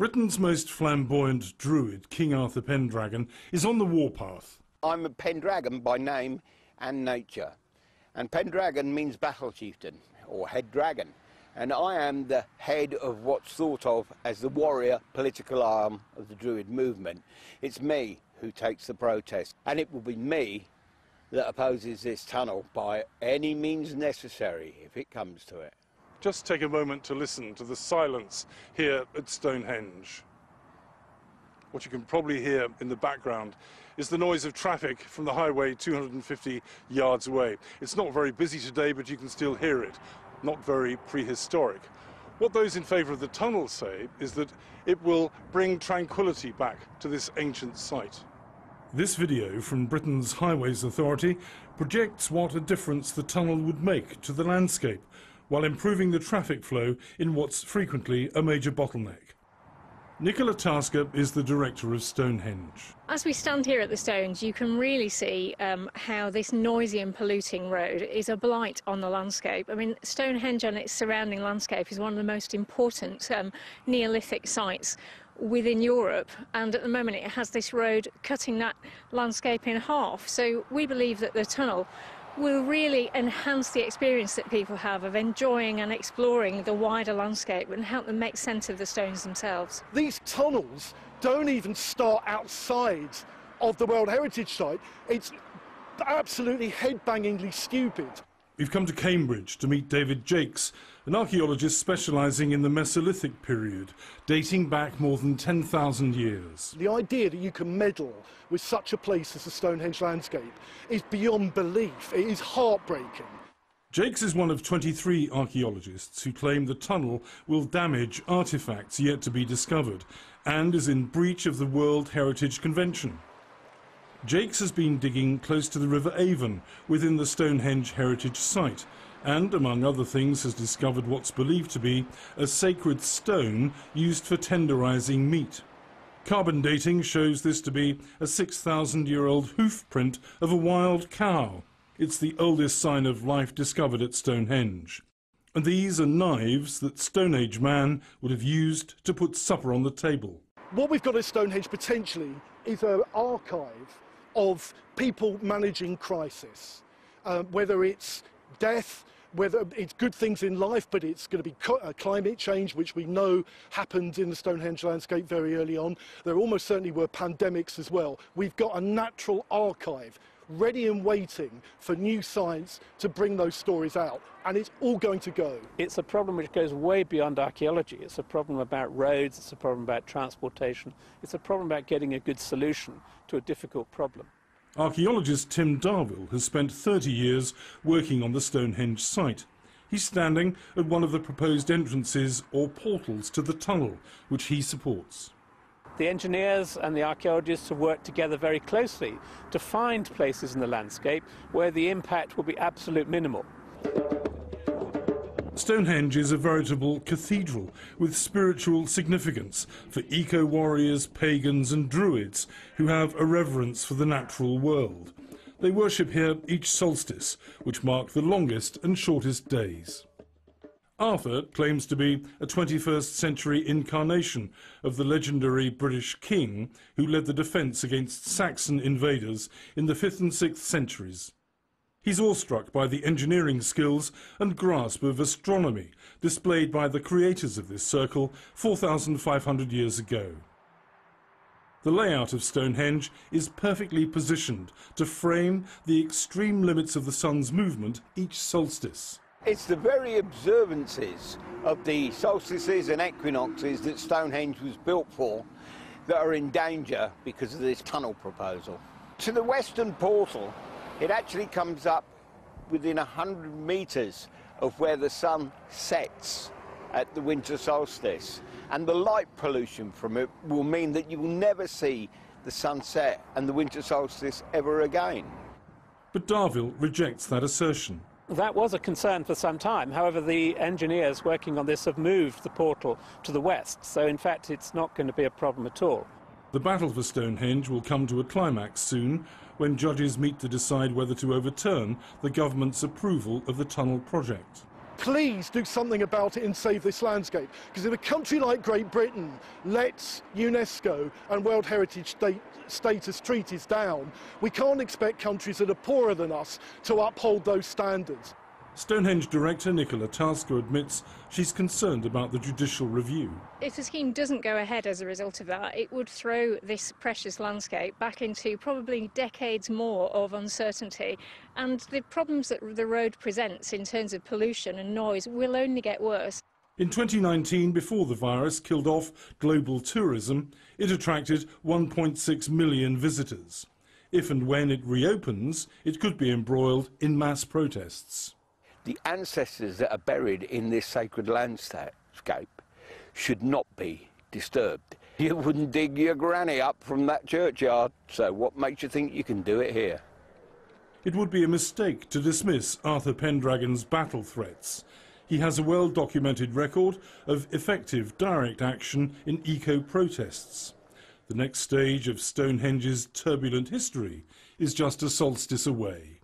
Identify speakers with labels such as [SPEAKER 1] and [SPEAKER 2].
[SPEAKER 1] Britain's most flamboyant druid, King Arthur Pendragon, is on the warpath.
[SPEAKER 2] I'm a Pendragon by name and nature. And Pendragon means battle chieftain, or head dragon. And I am the head of what's thought of as the warrior political arm of the druid movement. It's me who takes the protest. And it will be me that opposes this tunnel by any means necessary if it comes to it.
[SPEAKER 1] Just take a moment to listen to the silence here at Stonehenge. What you can probably hear in the background is the noise of traffic from the highway 250 yards away. It's not very busy today, but you can still hear it. Not very prehistoric. What those in favour of the tunnel say is that it will bring tranquility back to this ancient site. This video from Britain's Highways Authority projects what a difference the tunnel would make to the landscape, while improving the traffic flow in what's frequently a major bottleneck. Nicola Tasker is the director of Stonehenge.
[SPEAKER 3] As we stand here at the Stones, you can really see how this noisy and polluting road is a blight on the landscape. I mean, Stonehenge and its surrounding landscape is one of the most important Neolithic sites within Europe, and at the moment it has this road cutting that landscape in half. So we believe that the tunnel will really enhance the experience that people have of enjoying and exploring the wider landscape and help them make sense of the stones themselves.
[SPEAKER 4] These tunnels don't even start outside of the World Heritage Site. It's absolutely head-bangingly stupid.
[SPEAKER 1] We've come to Cambridge to meet David Jakes, an archaeologist specialising in the Mesolithic period, dating back more than 10,000 years.
[SPEAKER 4] The idea that you can meddle with such a place as the Stonehenge landscape is beyond belief. It is heartbreaking.
[SPEAKER 1] Jakes is one of 23 archaeologists who claim the tunnel will damage artefacts yet to be discovered and is in breach of the World Heritage Convention. Jakes has been digging close to the River Avon within the Stonehenge heritage site and, among other things, has discovered what's believed to be a sacred stone used for tenderising meat. Carbon dating shows this to be a 6,000-year-old hoof print of a wild cow. It's the oldest sign of life discovered at Stonehenge. And these are knives that Stone Age man would have used to put supper on the table.
[SPEAKER 4] What we've got at Stonehenge potentially is an archive of people managing crisis, whether it's death, whether it's good things in life, but it's going to be climate change, which we know happened in the Stonehenge landscape very early on. There almost certainly were pandemics as well. We've got a natural archive ready and waiting for new science to bring those stories out, and it's all going to go.
[SPEAKER 5] It's a problem which goes way beyond archaeology. It's a problem about roads, it's a problem about transportation, it's a problem about getting a good solution to a difficult problem.
[SPEAKER 1] Archaeologist Tim Darvill has spent 30 years working on the Stonehenge site. He's standing at one of the proposed entrances or portals to the tunnel, which he supports.
[SPEAKER 5] The engineers and the archaeologists have worked together very closely to find places in the landscape where the impact will be absolute minimal.
[SPEAKER 1] Stonehenge is a veritable cathedral with spiritual significance for eco-warriors, pagans and druids who have a reverence for the natural world. They worship here each solstice, which mark the longest and shortest days. Arthur claims to be a 21st century incarnation of the legendary British king who led the defence against Saxon invaders in the 5th and 6th centuries. He's awestruck by the engineering skills and grasp of astronomy displayed by the creators of this circle 4,500 years ago. The layout of Stonehenge is perfectly positioned to frame the extreme limits of the sun's movement each solstice.
[SPEAKER 2] It's the very observances of the solstices and equinoxes that Stonehenge was built for that are in danger because of this tunnel proposal. To the western portal, it actually comes up within 100 metres of where the sun sets at the winter solstice. And the light pollution from it will mean that you will never see the sunset and the winter solstice ever again.
[SPEAKER 1] But Darvill rejects that assertion.
[SPEAKER 5] That was a concern for some time. However, the engineers working on this have moved the portal to the west, so in fact it's not going to be a problem at all.
[SPEAKER 1] The battle for Stonehenge will come to a climax soon when judges meet to decide whether to overturn the government's approval of the tunnel project.
[SPEAKER 4] please do something about it and save this landscape. Because if a country like Great Britain lets UNESCO and World Heritage status treaties down, we can't expect countries that are poorer than us to uphold those standards.
[SPEAKER 1] Stonehenge director Nicola Tasker admits she's concerned about the judicial review.
[SPEAKER 3] If the scheme doesn't go ahead as a result of that, it would throw this precious landscape back into probably decades more of uncertainty, and the problems that the road presents in terms of pollution and noise will only get worse.
[SPEAKER 1] In 2019, before the virus killed off global tourism, it attracted 1.6 million visitors. If and when it reopens, it could be embroiled in mass protests.
[SPEAKER 2] The ancestors that are buried in this sacred landscape should not be disturbed. You wouldn't dig your granny up from that churchyard, so what makes you think you can do it here?
[SPEAKER 1] It would be a mistake to dismiss Arthur Pendragon's battle threats. He has a well-documented record of effective direct action in eco-protests. The next stage of Stonehenge's turbulent history is just a solstice away.